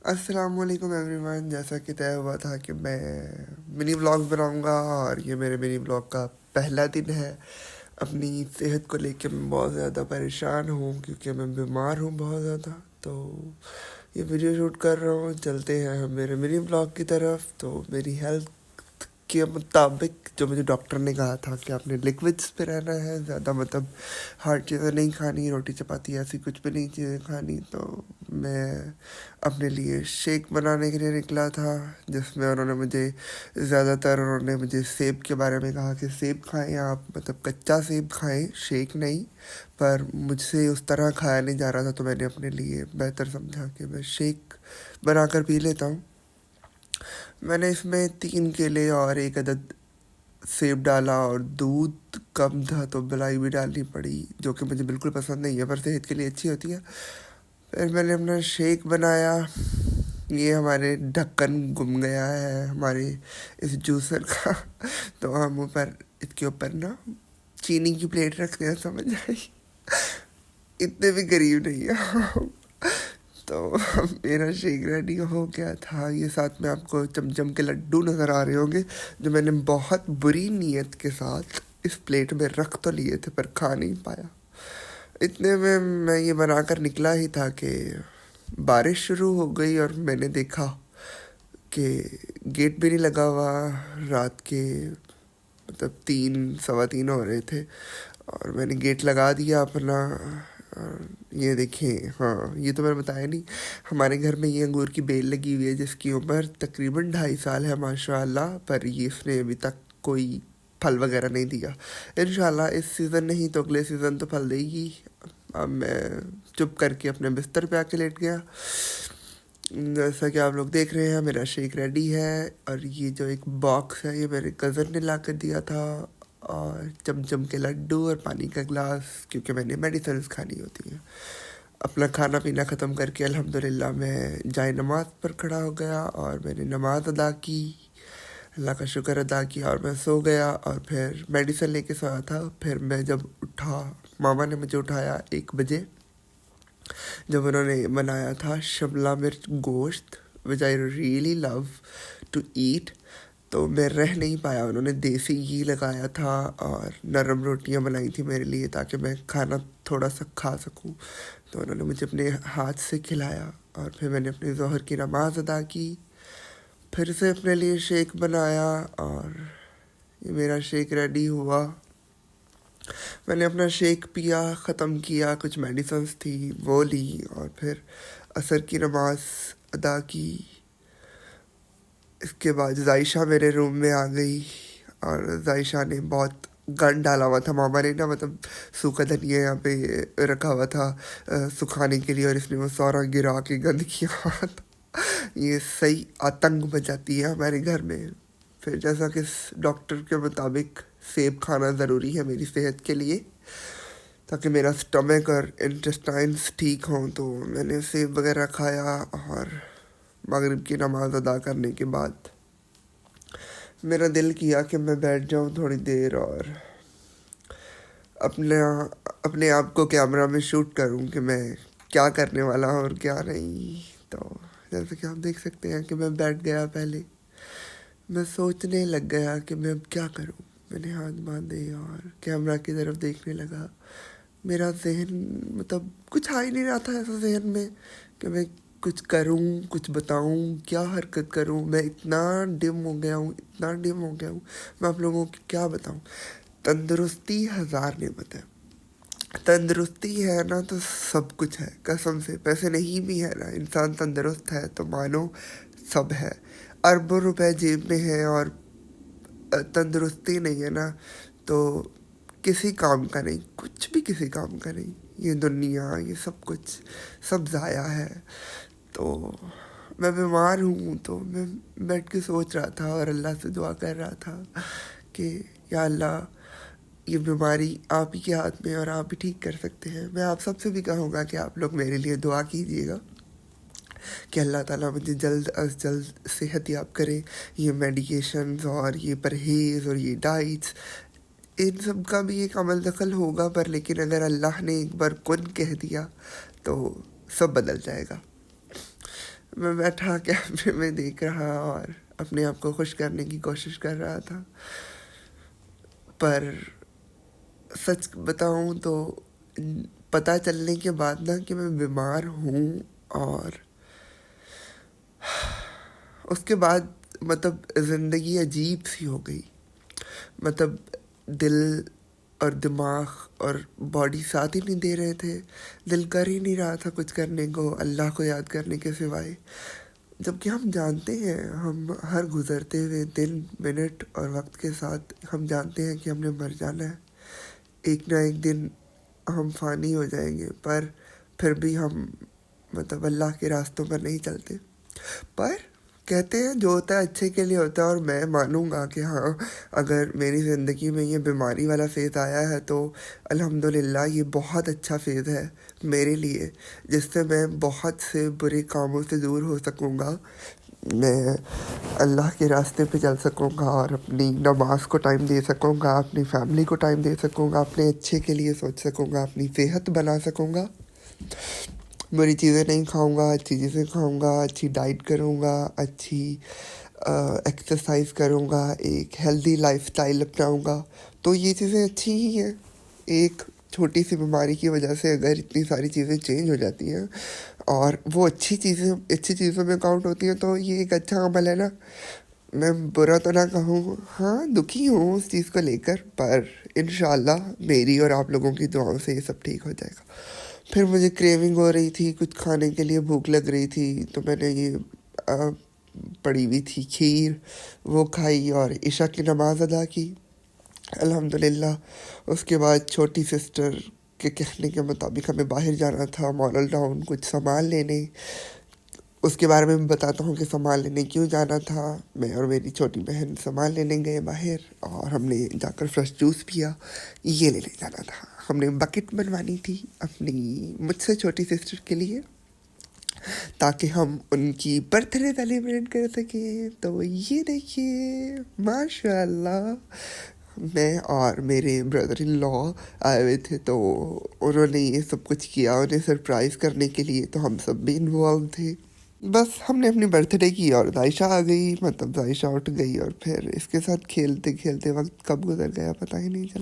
अस्सलाम वालेकुम एवरीवन। जैसा कि तय हुआ था कि मैं मिनी व्लॉग बनाऊंगा और ये मेरे मिनी व्लॉग का पहला दिन है। अपनी सेहत को लेके मैं बहुत ज़्यादा परेशान हूँ क्योंकि मैं बीमार हूँ बहुत ज़्यादा। तो ये वीडियो शूट कर रहा हूँ। चलते हैं हम मेरे मिनी व्लॉग की तरफ। तो मेरी हेल्थ के मुताबिक जो मुझे डॉक्टर ने कहा था कि आपने लिक्विड्स पे रहना है, ज़्यादा मतलब हार्ड चीज़ें नहीं खानी, रोटी चपाती ऐसी कुछ भी नहीं चीज़ें खानी। तो मैं अपने लिए शेक बनाने के लिए निकला था, जिसमें उन्होंने मुझे सेब के बारे में कहा कि सेब खाएं आप, मतलब कच्चा सेब खाएं, शेक नहीं। पर मुझसे उस तरह खाया नहीं जा रहा था, तो मैंने अपने लिए बेहतर समझा कि मैं शेक बनाकर पी लेता हूँ। मैंने इसमें 3 केले और 1 अदद सेब डाला और दूध कम था तो मलाई भी डालनी पड़ी, जो कि मुझे बिल्कुल पसंद नहीं है पर सेहत के लिए अच्छी होती है। फिर मैंने अपना शेक बनाया। ये हमारे ढक्कन गुम गया है हमारे इस जूसर का तो हम ऊपर इसके ऊपर ना चीनी की प्लेट रखते हैं, समझ आई। इतने भी गरीब नहीं है हम। तो मेरा शेक रेडी हो गया था। ये साथ में आपको चमचम के लड्डू नज़र आ रहे होंगे, जो मैंने बहुत बुरी नीयत के साथ इस प्लेट में रख तो लिए थे पर खा नहीं पाया। इतने में मैं ये बनाकर निकला ही था कि बारिश शुरू हो गई और मैंने देखा कि गेट भी नहीं लगा हुआ। रात के मतलब 3 सवा 3 हो रहे थे और मैंने गेट लगा दिया अपना। और ये देखें, हाँ ये तो मैंने बताया नहीं, हमारे घर में ये अंगूर की बेल लगी हुई है जिसकी उम्र तकरीबन 2.5 साल है माशाल्लाह। पर ये इसने अभी तक कोई फल वगैरह नहीं दिया। इंशाल्लाह इस सीज़न नहीं तो अगले सीज़न तो फल देगी। अब मैं चुप करके अपने बिस्तर पे आके लेट गया। जैसा कि आप लोग देख रहे हैं मेरा शेक रेडी है। और ये जो एक बॉक्स है ये मेरे कज़न ने ला कर दिया था, और चमचम के लड्डू और पानी का गिलास, क्योंकि मैंने मेडिसिन खानी होती है। अपना खाना पीना ख़त्म करके अल्हम्दुलिल्लाह मैं जाए नमाज पर खड़ा हो गया और मैंने नमाज अदा की, अल्लाह का शुक्र अदा किया और मैं सो गया। और फिर मेडिसिन लेके सोया था। फिर मैं जब उठा, मामा ने मुझे उठाया 1 बजे, जब उन्होंने बनाया था शिमला मिर्च गोश्त, which I really love to eat. तो मैं रह नहीं पाया। उन्होंने देसी घी लगाया था और नरम रोटियां बनाई थी मेरे लिए ताकि मैं खाना थोड़ा सा खा सकूं। तो उन्होंने मुझे अपने हाथ से खिलाया और फिर मैंने अपने ज़ोहर की नमाज अदा की। फिर से अपने लिए शेक बनाया और ये मेरा शेक रेडी हुआ। मैंने अपना शेक पिया, ख़त्म किया, कुछ मेडिसिन्स थी वो ली और फिर असर की नमाज अदा की। इसके बाद जायशा मेरे रूम में आ गई और जायशा ने बहुत गंद डाला हुआ था। मामा ने ना मतलब सूखा धनिया यहाँ पे रखा हुआ था सुखाने के लिए, और इसने वो सारा गिरा के गंद किया हुआ था। ये सही आतंक मचाती है हमारे घर में। फिर जैसा कि डॉक्टर के मुताबिक सेब खाना ज़रूरी है मेरी सेहत के लिए, ताकि मेरा स्टमक और इंटेस्टाइन्स ठीक हों। तो मैंने सेब वगैरह खाया और मगरिब की नमाज़ अदा करने के बाद मेरा दिल किया कि मैं बैठ जाऊं थोड़ी देर और अपने अपने आप को कैमरा में शूट करूं कि मैं क्या करने वाला हूं और क्या नहीं। तो जैसे कि आप देख सकते हैं कि मैं बैठ गया। पहले मैं सोचने लग गया कि मैं अब क्या करूं। मैंने हाथ बांधे और कैमरा की तरफ देखने लगा। मेरा जहन मतलब कुछ आ ही नहीं रहा था ऐसा जहन में कि मैं कुछ करूं, कुछ बताऊं, क्या हरकत करूं। मैं इतना डिम हो गया हूं, इतना डिम हो गया हूं, मैं आप लोगों को क्या बताऊं। तंदुरुस्ती हज़ार नेमत है। तंदुरुस्ती है ना तो सब कुछ है, कसम से। पैसे नहीं भी है ना, इंसान तंदुरुस्त है तो मानो सब है। अरबों रुपए जेब में है और तंदुरुस्ती नहीं है ना तो किसी काम का नहीं, कुछ भी किसी काम का नहीं। ये दुनिया, ये सब कुछ सब ज़ाया है। तो मैं बीमार हूँ तो मैं बैठ के सोच रहा था और अल्लाह से दुआ कर रहा था कि या अल्लाह, ये बीमारी आप ही के हाथ में और आप ही ठीक कर सकते हैं। मैं आप सबसे भी कहूँगा कि आप लोग मेरे लिए दुआ कीजिएगा कि अल्लाह ताला मुझे जल्द अज जल्द सेहत याब करे। ये मेडिकेशंस और ये परहेज़ और ये डाइट्स, इन सब का भी एक अमल दखल होगा, पर लेकिन अगर अल्लाह ने एक बार कुन कह दिया तो सब बदल जाएगा। मैं बैठा कैमरे में देख रहा और अपने आप को खुश करने की कोशिश कर रहा था। पर सच बताऊं तो पता चलने के बाद ना कि मैं बीमार हूँ, और उसके बाद मतलब ज़िंदगी अजीब सी हो गई। मतलब दिल और दिमाग और बॉडी साथ ही नहीं दे रहे थे। दिल कर ही नहीं रहा था कुछ करने को अल्लाह को याद करने के सिवाय। जबकि हम जानते हैं, हम हर गुज़रते हुए दिन मिनट और वक्त के साथ हम जानते हैं कि हमने मर जाना है, एक ना एक दिन हम फ़ानी हो जाएंगे। पर फिर भी हम मतलब अल्लाह के रास्तों पर नहीं चलते। पर कहते हैं जो होता है अच्छे के लिए होता है, और मैं मानूंगा कि हाँ, अगर मेरी ज़िंदगी में ये बीमारी वाला फ़ेज़ आया है तो अल्हम्दुलिल्लाह ये बहुत अच्छा फ़ेज़ है मेरे लिए, जिससे मैं बहुत से बुरे कामों से दूर हो सकूँगा। मैं अल्लाह के रास्ते पे चल सकूँगा और अपनी नमाज को टाइम दे सकूँगा, अपनी फैमिली को टाइम दे सकूँगा, अपने अच्छे के लिए सोच सकूँगा, अपनी सेहत बना सकूँगा। बुरी चीज़ें नहीं खाऊंगा, अच्छी चीज़ें खाऊंगा, अच्छी डाइट करूंगा, अच्छी एक्सरसाइज करूंगा, एक हेल्दी लाइफस्टाइल अपनाऊंगा। तो ये चीज़ें अच्छी ही हैं। एक छोटी सी बीमारी की वजह से अगर इतनी सारी चीज़ें चेंज हो जाती हैं और वो अच्छी चीज़ों में काउंट होती हैं, तो ये एक अच्छा अमल है ना। मैं बुरा तो ना कहूँ, हाँ दुखी हूँ उस चीज़ को लेकर, पर इंशाल्लाह मेरी और आप लोगों की दुआओं से ये सब ठीक हो जाएगा। फिर मुझे क्रेविंग हो रही थी कुछ खाने के लिए, भूख लग रही थी, तो मैंने ये पड़ी हुई थी खीर, वो खाई और इशा की नमाज़ अदा की अल्हम्दुलिल्लाह। उसके बाद छोटी सिस्टर के कहने के मुताबिक हमें बाहर जाना था, मॉडल टाउन, कुछ सामान लेने। उसके बारे में मैं बताता हूँ कि सामान लेने क्यों जाना था। मैं और मेरी छोटी बहन सामान लेने गए बाहर, और हमने जाकर फ्रेश जूस पिया। ये लेने जाना था, हमने बकेट बनवानी थी अपनी मुझसे छोटी सिस्टर के लिए, ताकि हम उनकी बर्थडे सेलिब्रेट कर सकें। तो ये देखिए माशाल्लाह, मैं और मेरे ब्रदर इन लॉ आए हुए थे, तो उन्होंने ये सब कुछ किया उन्हें सरप्राइज़ करने के लिए, तो हम सब भी इन्वॉल्व थे। बस हमने अपनी बर्थडे की और जायशा आ गई, मतलब जायशा उठ गई, और फिर इसके साथ खेलते खेलते वक्त कब गुजर गया पता ही नहीं चला।